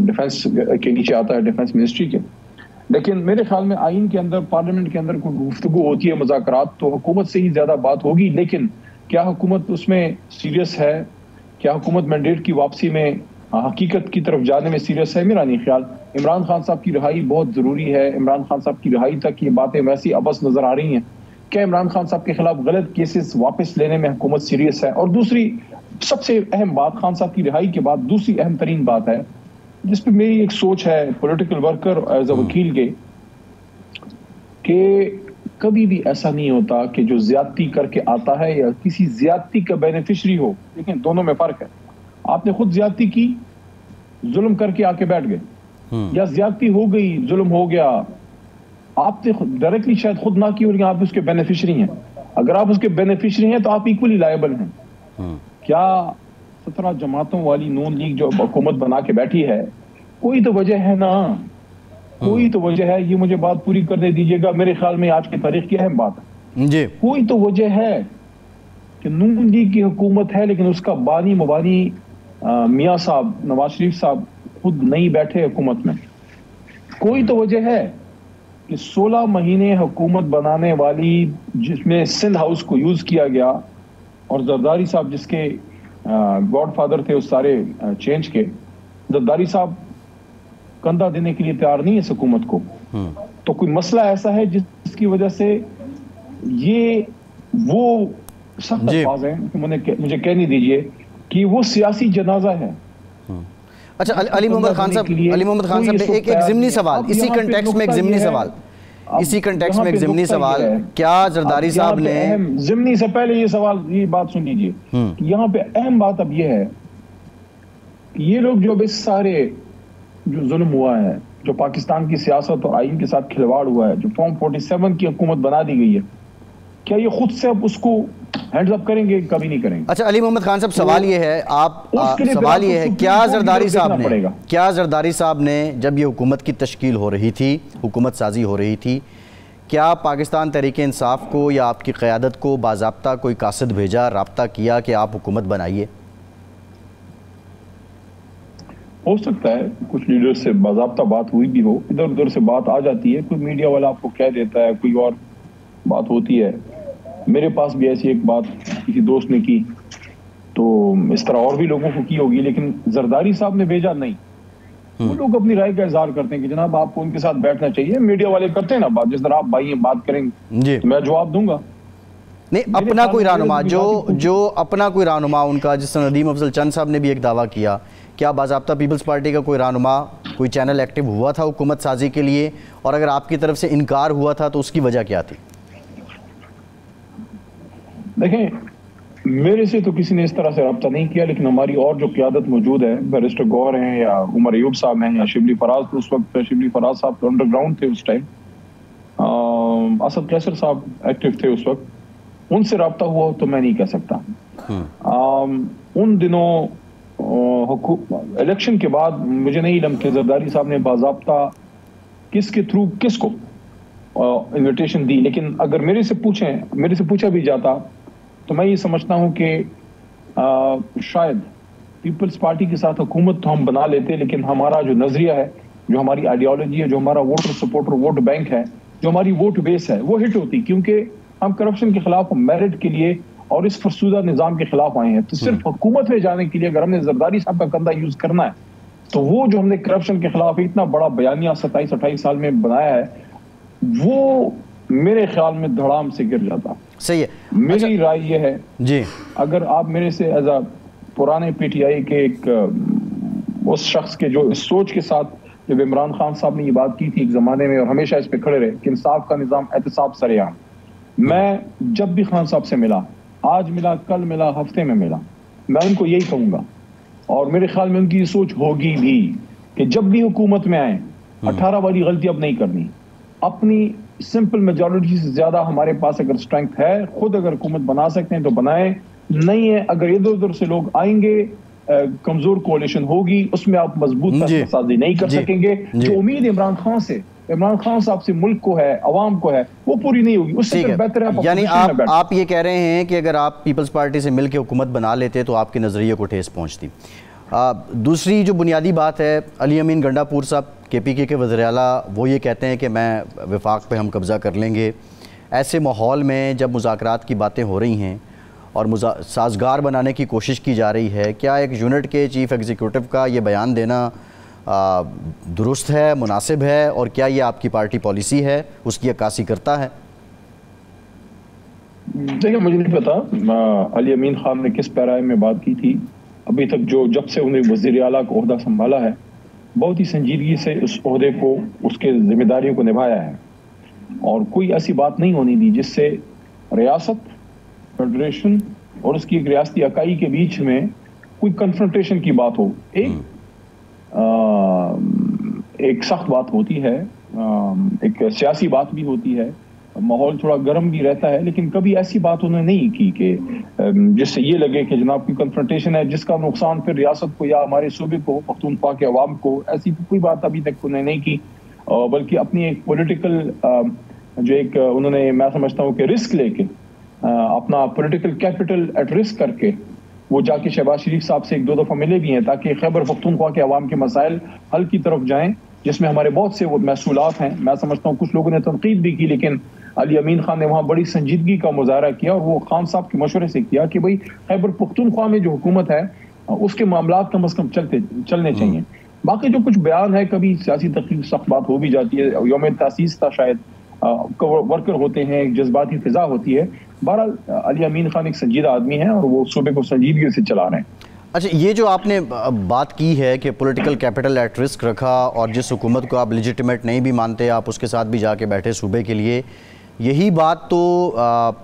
ڈیفنس کے نیچے آتا ہے، ڈیفنس منسٹری کے. لیکن میرے خیال میں آئین کے اندر، پارلیمنٹ کے اندر کوئی گفتگو ہوتی ہے مذاکرات تو حکومت سے ہی زیادہ بات ہوگی. لیکن کیا حکومت اس میں سیریس ہے؟ کیا حکومت مینڈیٹ کی واپسی میں حقیقت کی طرف جانے میں سیریس ہے؟ میرا نہیں خیال. عمران خان صاحب کی رہائی بہت ضروری ہے. عمران خان صاحب کی رہائی تک یہ باتیں ویسی ابس نظر آ رہی ہیں. کیا عمران خان صاحب کے خلاف غلط کیسز واپس لینے میں حکومت سیریس ہے؟ اور دوسری سب سے اہم بات، خان صاحب کی رہائی کے بعد دوسری اہم ترین بات ہے جس پہ میری ایک سوچ ہے پولیٹیکل ورکر ایز اے وکیل کے، کہ کبھی بھی ایسا نہیں ہوتا کہ جو زیادتی کر کے آتا ہے یا کسی زیادتی کا بینیفیشری ہو. لیکن دونوں میں فرق ہے. آپ نے خود زیادتی کی، ظلم کر کے آ کے بیٹھ گئے، یا زیادتی ہو گئی، ظلم ہو گیا، آپ نے ڈائریکٹلی شاید خود نہ کی اور آپ اس کے بینیفیشری ہیں. اگر آپ اس کے بینیفیشری ہیں تو آپ ایکولی لائبل ہیں. کیا 17 جماعتوں والی نون لیگ جو حکومت بنا کے بیٹھی ہے، کوئی تو وجہ ہے نا، کوئی تو وجہ ہے. یہ مجھے بات پوری کرنے دیجیے گا، میرے خیال میں آج کی تاریخ کی اہم بات ہے جی. کوئی تو وجہ ہے کہ نون لیگ کی حکومت ہے لیکن اس کا بانی مبانی میاں صاحب نواز شریف صاحب خود نہیں بیٹھے حکومت میں. کوئی تو وجہ ہے کہ 16 مہینے حکومت بنانے والی جس میں سندھ ہاؤس کو یوز کیا گیا اور زرداری صاحب جس کے گاڈ فادر تھے اس سارے چینج کے، زرداری صاحب کندھا دینے کے لیے تیار نہیں ہے اس حکومت کو. تو کوئی مسئلہ ایسا ہے جس کی وجہ سے یہ وہ سخت الفاظ ہیں مجھے کہنے دیجئے کہ وہ سیاسی جنازہ ہے. اچھا علی محمد خان صاحب ایک ضمنی سوال اسی کنٹیکسٹ میں، ایک ضمنی سوال کیا زرداری صاحب نے ضمنی سے پہلے یہ بات سن لیجئے کہ یہاں پہ اہم بات اب یہ ہے کہ یہ لوگ جو اب اس سارے جو ظلم ہوا ہے، جو پاکستان کی سیاست اور آئین کے ساتھ کھلواڑ ہوا ہے، جو فارم 47 کی حکومت بنا دی گئی ہے، کیا یہ خود سے اب اس کو ہینڈز اپ کریں گے؟ کبھی نہیں کریں گے. اچھا علی محمد خان صاحب سوال یہ ہے کیا زرداری صاحب نے جب یہ حکومت کی تشکیل ہو رہی تھی، حکومت سازی ہو رہی تھی، کیا پاکستان تحریک انصاف کو یا آپ کی قیادت کو باضابطہ کوئی قاصد بھیجا، رابطہ کیا کہ آپ حکومت بنائیے؟ ہو سکتا ہے کچھ لیڈر سے باضابطہ بات ہوئی بھی ہو، ادھر ادھر سے بات آ جاتی ہے، کوئی میڈیا والا آپ کو کہہ دیتا ہے، کوئی اور بات ہوتی ہے. میرے پاس بھی ایسی ایک بات کسی دوست نے کی تو اس طرح اور بھی لوگوں کو کی ہوگی، لیکن زرداری صاحب نے بھیجا نہیں. وہ لوگ اپنی رائے کا اظہار کرتے ہیں کہ جناب آپ کو ان کے ساتھ بیٹھنا چاہیے. میڈیا والے کرتے ہیں نا بات، جس طرح آپ بھائی بات کریں گے میں جواب دوں گا. نہیں، اپنا کوئی رہنما جو اپنا کوی رہنما ان کا، جس طرح ندیم افضل چند صاحب نے بھی ایک دعویٰ کیا، کیا باضابطہ پیپلز پارٹی کا کوئی رہنما، کوئی چینل ایکٹیو ہوا تھا حکومت سازی کے لیے؟ اور اگر آپ کی طرف سے انکار ہوا تھا تو اس کی وجہ کیا تھی؟ دیکھیں، میرے سے تو کسی نے اس طرح سے رابطہ نہیں کیا، لیکن ہماری اور جو قیادت موجود ہے، بیرسٹر گور ہیں یا عمر ایوب صاحب ہیں یا شبلی فراز، اس وقت شبلی فراز صاحب تو انڈر گراؤنڈ تھے اس ٹائم، اسد قیصر صاحب ایکٹیو تھے اس وقت، ان سے رابطہ ہوا تو میں نہیں کہہ سکتا. ان دنوں الیکشن کے بعد مجھے نہیں علم کہ زرداری صاحب نے باضابطہ کس کے تھرو کس کو انویٹیشن دی، لیکن اگر میرے سے پوچھا بھی جاتا تو میں یہ سمجھتا ہوں کہ شاید پیپلز پارٹی کے ساتھ حکومت تو ہم بنا لیتے، لیکن ہمارا جو نظریہ ہے، جو ہماری آئیڈیالوجی ہے، جو ہمارا ووٹر سپورٹر ووٹ بینک ہے، جو ہماری ووٹ بیس ہے، وہ ہٹ ہوتی، کیونکہ ہم کرپشن کے خلاف، میرٹ کے لیے اور اس فرسودہ نظام کے خلاف آئے ہیں. تو صرف حکومت میں جانے کے لیے اگر ہم نے زرداری صاحب کا کندھا یوز کرنا ہے تو وہ جو ہم نے کرپشن کے خلاف اتنا بڑا بیانیہ 27-28 سال میں بنایا ہے، وہ میرے خیال میں دھڑام سے گر جاتا. صحیح ہے. میری رائے یہ ہے جی، اگر آپ میرے سے ایز اے پرانے پی ٹی آئی کے ایک اس شخص کے جو اس سوچ کے ساتھ جب عمران خان صاحب نے یہ بات کی تھی ایک زمانے میں، اور ہمیشہ اس پہ کھڑے رہے کہ انصاف کا نظام، احتساب سرعام، میں جب بھی خان صاحب سے ملا، آج ملا، کل ملا، ہفتے میں ملا، میں ان کو یہی کہوں گا، اور میرے خیال میں ان کی یہ سوچ ہوگی بھی کہ جب بھی حکومت میں آئیں 18 والی غلطی اب نہیں کرنی. اپنی سمپل میجورٹی سے زیادہ ہمارے پاس اگر اسٹرینتھ ہے، خود اگر حکومت بنا سکتے ہیں تو بنائیں، نہیں ہے اگر ادھر ادھر سے لوگ آئیں گے، کمزور کوalition ہوگی، اس میں آپ مضبوط فیصلہ سازی نہیں کر سکیں گے. جو امید عمران خان صاحب سے ملک کو ہے، عوام کو ہے، وہ پوری نہیں ہوگی. اس سے بہتر ہے یعنی آپ یہ کہہ رہے ہیں کہ اگر آپ پیپلز پارٹی سے مل کے حکومت بنا لیتے تو آپ کے نظریے کو ٹھیس پہنچتی. دوسری جو بنیادی بات ہے، علی امین گنڈا پور صاحب KPK کے وزیر اعلیٰ، وہ یہ کہتے ہیں کہ میں وفاق پہ ہم قبضہ کر لیں گے. ایسے ماحول میں جب مذاکرات کی باتیں ہو رہی ہیں اور سازگار بنانے کی کوشش کی جا رہی ہے، کیا ایک یونٹ کے چیف ایگزیکٹو کا یہ بیان دینا درست ہے، مناسب ہے، اور کیا یہ آپ کی پارٹی پالیسی ہے، اس کی عکاسی کرتا ہے؟ دیکھیں، مجھے نہیں پتا علی امین خان نے کس پیرائے میں بات کی تھی. ابھی تک جب سے انہیں وزیر اعلیٰ کا عہدہ سنبھالا ہے، بہت ہی سنجیدگی سے اس عہدے کو، اس کے ذمہ داریوں کو نبھایا ہے، اور کوئی ایسی بات نہیں ہونی دی جس سے ریاست، فیڈریشن اور اس کی ایک ریاستی اکائی کے بیچ میں کوئی کنفرنٹیشن کی بات ہو. ایک سخت بات ہوتی ہے، ایک سیاسی بات بھی ہوتی ہے، ماحول تھوڑا گرم بھی رہتا ہے، لیکن کبھی ایسی بات انہوں نے نہیں کی کہ جس سے یہ لگے کہ جناب کی کنفرنٹیشن ہے جس کا نقصان پھر ریاست کو یا ہمارے صوبے کو، پختونخوا کے عوام کو. ایسی کوئی بات ابھی تک انہوں نے نہیں کی، بلکہ اپنی ایک پولیٹیکل جو ایک انہوں نے، میں سمجھتا ہوں کہ رسک لے کے، اپنا پولیٹیکل کیپٹل ایٹ رسک کر کے وہ جا کے شہباز شریف صاحب سے 1-2 دفعہ ملے بھی ہیں تاکہ خیبر پختونخوا کے عوام کے مسائل حل کی طرف جائیں، جس میں ہمارے بہت سے وہ محصولات ہیں. میں سمجھتا ہوں کچھ لوگوں نے تنقید بھی کی، لیکن علی امین خان نے وہاں بڑی سنجیدگی کا مظاہرہ کیا، اور وہ خان صاحب کے مشورے سے کیا کہ بھئی خیبر پختونخوا میں جو حکومت ہے اس کے معاملات کم از کم چلنے چاہیے. باقی جو کچھ بیان ہے، کبھی سیاسی تقریر سخت بات ہو بھی جاتی ہے، یوم تاسیس تھا شاید، ورکر ہوتے ہیں، ایک جذباتی فضا ہوتی ہے. بہرحال علی امین خان ایک سنجیدہ آدمی ہیں اور وہ صوبے کو سنجیدگی سے چلا رہے ہیں. اچھا، یہ جو آپ نے بات کی ہے کہ پولیٹیکل کیپٹل ایٹ رسک رکھا، اور جس حکومت کو آپ لیجیٹیمیٹ نہیں بھی مانتے، آپ اس کے ساتھ بھی جا کے بیٹھے صوبے کے لیے، یہی بات تو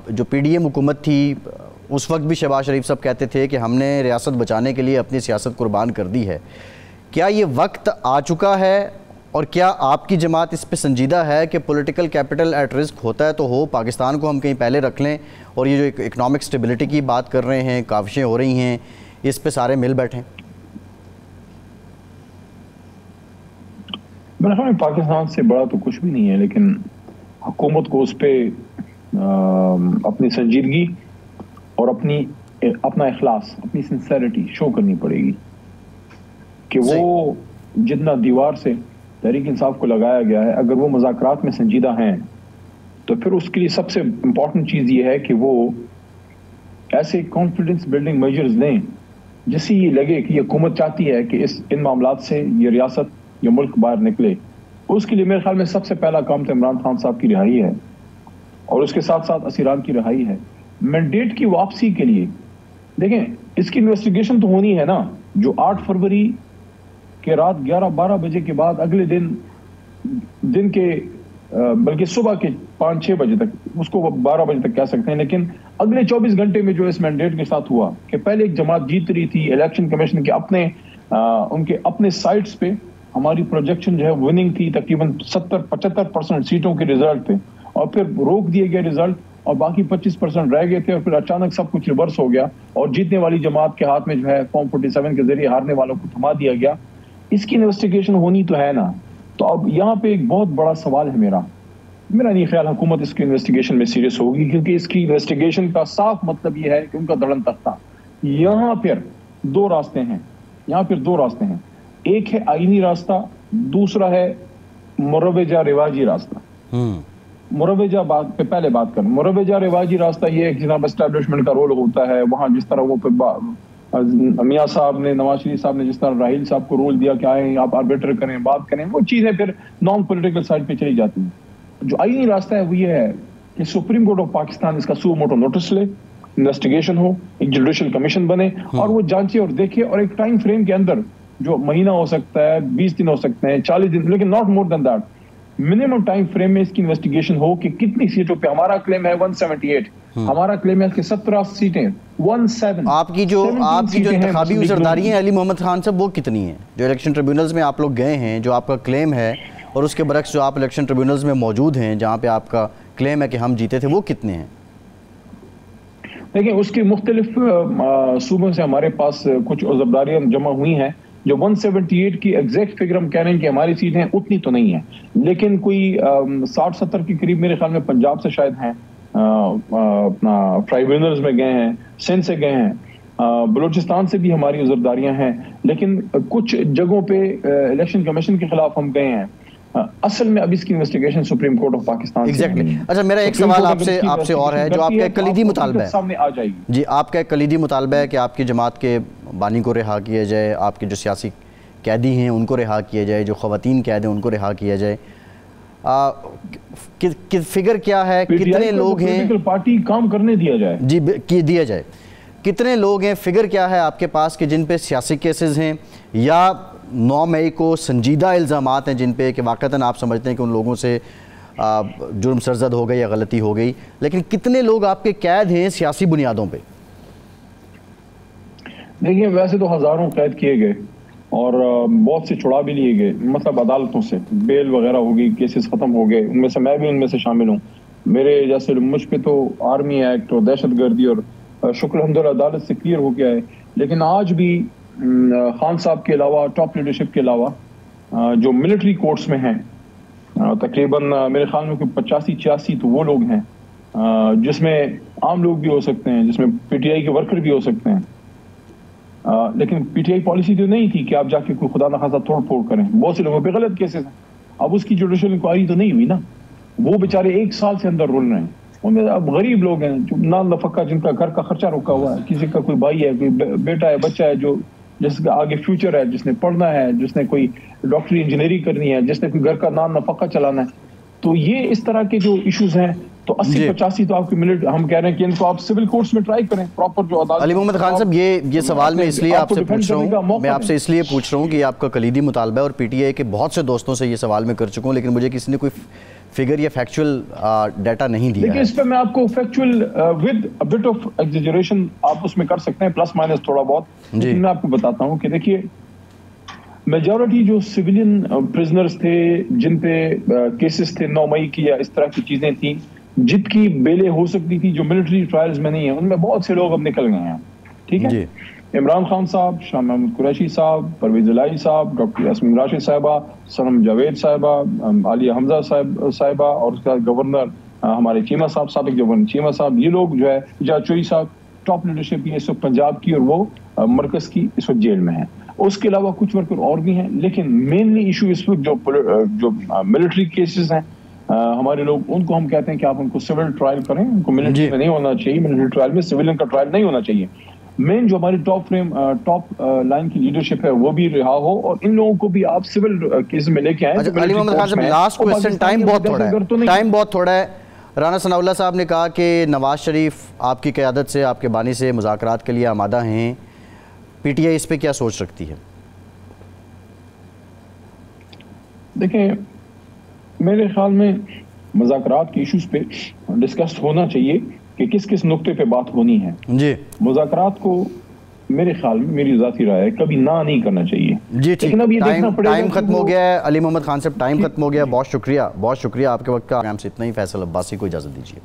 جو PDM حکومت تھی اس وقت بھی شہباز شریف صاحب کہتے تھے کہ ہم نے ریاست بچانے کے لیے اپنی سیاست قربان کر دی ہے. کیا یہ وقت آ چکا ہے، اور کیا آپ کی جماعت اس پہ سنجیدہ ہے کہ پولیٹیکل کیپٹل ایٹ رسک ہوتا ہے تو ہو، پاکستان کو ہم کہیں پہلے رکھ لیں، اور یہ جو اکنامک سٹیبلٹی کی بات کر رہے ہیں، کاوشیں ہو رہی ہیں، اس پہ سارے مل بیٹھیں؟ میرے خیال میں پاکستان سے بڑا تو کچھ بھی نہیں ہے، لیکن حکومت کو اس پہ اپنی سنجیدگی اور اپنا اخلاص، اپنی سنسیریٹی شو کرنی پڑے گی کہ وہ جتنا دیوار سے تحریک انصاف کو لگایا گیا ہے، اگر وہ مذاکرات میں سنجیدہ ہیں تو پھر اس کے لیے سب سے امپورٹنٹ چیز یہ ہے کہ وہ ایسے کانفیڈنس بلڈنگ میجرز لیں جس سے یہ لگے کہ یہ حکومت چاہتی ہے کہ ان معاملات سے یہ ریاست یا ملک باہر نکلے. اس کے لیے میرے خیال میں سب سے پہلا کام تو عمران خان صاحب کی رہائی ہے اور اس کے ساتھ ساتھ اسیران کی رہائی ہے. مینڈیٹ کی واپسی کے لیے دیکھیں اس کی انویسٹیگیشن تو ہونی ہے نا. جو 8 فروری کے رات 11-12 بجے کے بعد اگلے دن کے بلکہ صبح کے 5-6 بجے تک، اس کو 12 بجے تک کہہ سکتے ہیں، لیکن اگلے 24 گھنٹے میں جو اس مینڈیٹ کے ساتھ ہوا کہ پہلے ایک جماعت جیت رہی تھی الیکشن کمیشن کے ان کے اپنے سائٹس پہ، ہماری پروجیکشن جو ہے وننگ تھی تقریباً 70-75% سیٹوں کے رزلٹ پہ، اور پھر روک دیے گئے رزلٹ اور باقی 25% رہ گئے تھے، اور پھر اچانک سب کچھ ریورس ہو گیا اور جیتنے والی جماعت کے ہاتھ میں جو ہے فارم 47 کے ذریعے ہارنے والوں کو تھما دیا گیا. اس کی انویسٹیگیشن ہونی تو ہے نا. تو اب یہاں پہ ایک بہت بڑا سوال ہے میرا نہیں خیال حکومت اس کی انویسٹیگیشن میں سیریس ہوگی، کیونکہ اس کی انویسٹیگیشن کا صاف مطلب یہ ہے کہ ان کا دڑن تختہ. یہاں پھر دو راستے ہیں. ایک ہے آئینی راستہ، دوسرا ہے مروجہ رواجی راستہ. مروجہ بات پہ پہلے بات کریں. مروجہ رواجی راستہ یہ ہے کہ جناب اسٹیبلشمنٹ کا رول ہوتا ہے وہاں، جس طرح وہ میاں صاحب نے، نواز شریف صاحب نے جس طرح راہیل صاحب کو رول دیا کہ آئیں آپ آربیٹر کریں، بات کریں، وہ چیزیں پھر نان پولیٹیکل سائڈ پہ چلی جاتی ہیں. جو آئینی راستہ ہے وہ یہ ہے کہ سپریم کورٹ آف پاکستان اس کا سو موٹو نوٹس لے، انویسٹیگیشن ہو، ایک جوڈیشل کمیشن بنے اور وہ جانچے اور دیکھے، اور ایک ٹائم فریم کے اندر جو مہینہ ہو سکتا ہے، 20 دن ہو سکتے ہیں، 40 دن، لیکن not more than that. Minimum time frame میں اس کی انویسٹیگیشن ہو کہ کتنی سیٹوں پہ. ہمارا کلیم ہے 178، ہمارا کلیم ہے کہ 17 سیٹیں 17. آپ کی جو انتخابی عذرداری ہیں علی محمد خان صاحب، وہ کتنی ہیں جو الیکشن ٹریبیونلز میں آپ لوگ گئے ہیں، جو آپ کا کلیم ہے، اور اس کے برعکس جو آپ الیکشن ٹریبیونلز میں موجود ہیں جہاں پہ آپ کا کلیم ہے کہ ہم جیتے تھے، وہ کتنے ہیں؟ دیکھیں اس کی مختلف صوبوں سے ہمارے پاس کچھ عذرداریاں جمع ہوئی ہیں. جو 178 کی ایگزیکٹ فگر ہم کہہ رہے ہیں کہ ہماری سیٹیں اتنی تو نہیں ہیں، لیکن کوئی 60-70 کے قریب میرے خیال میں پنجاب سے شاید ہیں، اپنا ٹرائیبونلز میں گئے ہیں، سندھ سے گئے ہیں، بلوچستان سے بھی ہماری عذرداریاں ہیں، لیکن کچھ جگہوں پہ الیکشن کمیشن کے خلاف ہم گئے ہیں. اصل میں اب اس کی investigation supreme court of Pakistan exactly. اچھا میرا ایک سوال آپ سے اور ہے، جو آپ کا کلیدی مطالبہ ہے سامنے آ جائے گی. جی آپ کا کلیدی مطالبہ ہے کہ آپ کی جماعت کے بانی کو رہا کیا جائے، آپ کے جو سیاسی قیدی ہیں ان کو رہا کیا جائے، جو خواتین قید ہیں ان کو رہا کیا جائے. فگر کیا ہے، کتنے لوگ ہیں؟ پولیٹیکل پارٹی کام کرنے دیا جائے. جی دیا جائے. کتنے لوگ ہیں، فگر کیا ہے آپ کے پاس کہ جن پہ سیاسی کیسز ہیں یا 9 مئی کو سنجیدہ الزامات ہیں جن پہ کہ واقعتاً آپ سمجھتے ہیں کہ ان لوگوں سے جرم سرزد ہو گئی یا غلطی ہو گئی، لیکن کتنے لوگ آپ کے قید ہیں سیاسی بنیادوں پہ؟ دیکھیے ویسے تو ہزاروں قید کیے گئے اور بہت سے چھڑا بھی لیے گئے، مطلب عدالتوں سے بیل وغیرہ ہو گئی، کیسز ختم ہو گئے. ان میں سے میں بھی ان میں سے شامل ہوں. میرے جیسے مجھ پہ تو آرمی ایکٹ اور دہشت گردی اور شکر الحمدللہ عدالت سے کلیئر ہو گیا ہے. لیکن آج بھی خان صاحب کے علاوہ، ٹاپ لیڈرشپ کے علاوہ جو ملٹری کورٹس میں ہیں تقریباً میرے خیال میں 85-86 تو وہ لوگ ہیں جس میں عام لوگ بھی ہو سکتے ہیں، جس میں پی ٹی آئی کے ورکر بھی ہو سکتے ہیں. لیکن پی ٹی آئی پالیسی تو نہیں تھی کہ آپ جا کے کوئی خدا نخواستہ توڑ پھوڑ کریں. بہت سے لوگوں پہ غلط کیسز ہیں. اب اس کی جوڈیشل انکوائری تو نہیں ہوئی نا. وہ بیچارے 1 سال سے اندر رول رہے ہیں. ان میں اب غریب لوگ ہیں جو نان نفقہ، جن کا گھر کا خرچہ رکا ہوا ہے، کسی کا کوئی بھائی ہے، کوئی بیٹا ہے، بچہ ہے، جو جس کا آگے فیوچر ہے، جس نے پڑھنا ہے، جس نے کوئی ڈاکٹری انجینئرنگ کرنی ہے، جس نے کوئی گھر کا نان نفقہ چلانا ہے. تو یہ اس طرح کے جو ایشوز ہیں تو 80-85 تو آپ کی ملٹ ہم کہہ رہے ہیں کہ ان کو آپ سول کورٹس میں ٹرائی کریں پراپر جو عدالت. علی محمد خان صاحب یہ سوال میں اس لیے آپ سے پوچھ رہا ہوں، میں آپ سے اس لیے پوچھ رہا ہوں کہ یہ آپ کا کلیدی مطالبہ ہے اور پی ٹی آئی کے بہت سے دوستوں سے یہ سوال میں کر چکا ہوں، لیکن مجھے کسی نے کوئی فگر یا فیکچول ڈیٹا نہیں دیا ہے. لیکن اس پہ میں آپ کو factual with a bit of exaggeration آپ اس میں کر سکتے ہیں، پلس مائنس تھوڑا بہت. لیکن میں آپ کو بتاتا ہوں کہ دیکھیے میجورٹی جو سویلین پرزنرز تھے جن پہ کیسز تھے 9 مئی کی یا اس طرح کی چیزیں تھیں جت کی بیلیں ہو سکتی تھی جو ملٹری ٹرائلز میں نہیں ہیں، ان میں بہت سے لوگ اب نکل گئے ہیں. ٹھیک ہے، عمران خان صاحب، شاہ محمود قریشی صاحب، پرویز الہی صاحب، ڈاکٹر یاسمین راشد صاحبہ، صنم جاوید صاحبہ، عالیہ حمزہ صاحبہ، اور اس کا گورنر ہمارے چیمہ صاحب، سابق گورنر چیمہ صاحب. یہ لوگ جو ہے اجاز چوئی صاحب، ٹاپ لیڈرشپ یہ اس وقت پنجاب کی اور وہ مرکز کی اس وقت جیل میں ہیں. اس کے علاوہ کچھ ورکر اور بھی ہیں، لیکن مینلی ایشو اس وقت جو ملٹری کیسز ہیں ہمارے لوگ ان کو ہم کہتے ہیں کہ آپ ان کو سول ٹرائل کریں, ان کو ملٹری میں نہیں ہونا چاہیے, ملٹری ٹرائل میں سویلین کا ٹرائل نہیں ہونا چاہیے. مین جو ہماری ٹاپ لائن کی لیڈرشپ ہے وہ بھی رہا ہو, اور ان لوگوں کو بھی آپ سول کیس میں لے کے آئیں. علی محمد خان صاحب, لاسٹ کوسچن, ٹائم بہت تھوڑا ہے. رانا ثناء اللہ صاحب نے کہا کہ نواز شریف آپ کی قیادت سے, آپ کے بانی سے مذاکرات کے لیے آمادہ ہیں. پی ٹی آئی اس پہ کیا سوچ رکھتی ہے؟ دیکھیں, میرے خیال میں مذاکرات کے ایشوز پہ ڈسکس ہونا چاہیے کہ کس کس نقطے پہ بات ہونی ہے. جی, مذاکرات کو میرے خیال میں, میری ذاتی رائے ہے, کبھی نہ نہیں کرنا چاہیے. جی ٹھیک, ٹائم ختم ہو گیا ہے. علی محمد خان صاحب, ٹائم ختم ہو گیا. بہت شکریہ, بہت شکریہ آپ کے وقت کا. ہم سے اتنا ہی. فیصل عباسی کو اجازت دیجیے.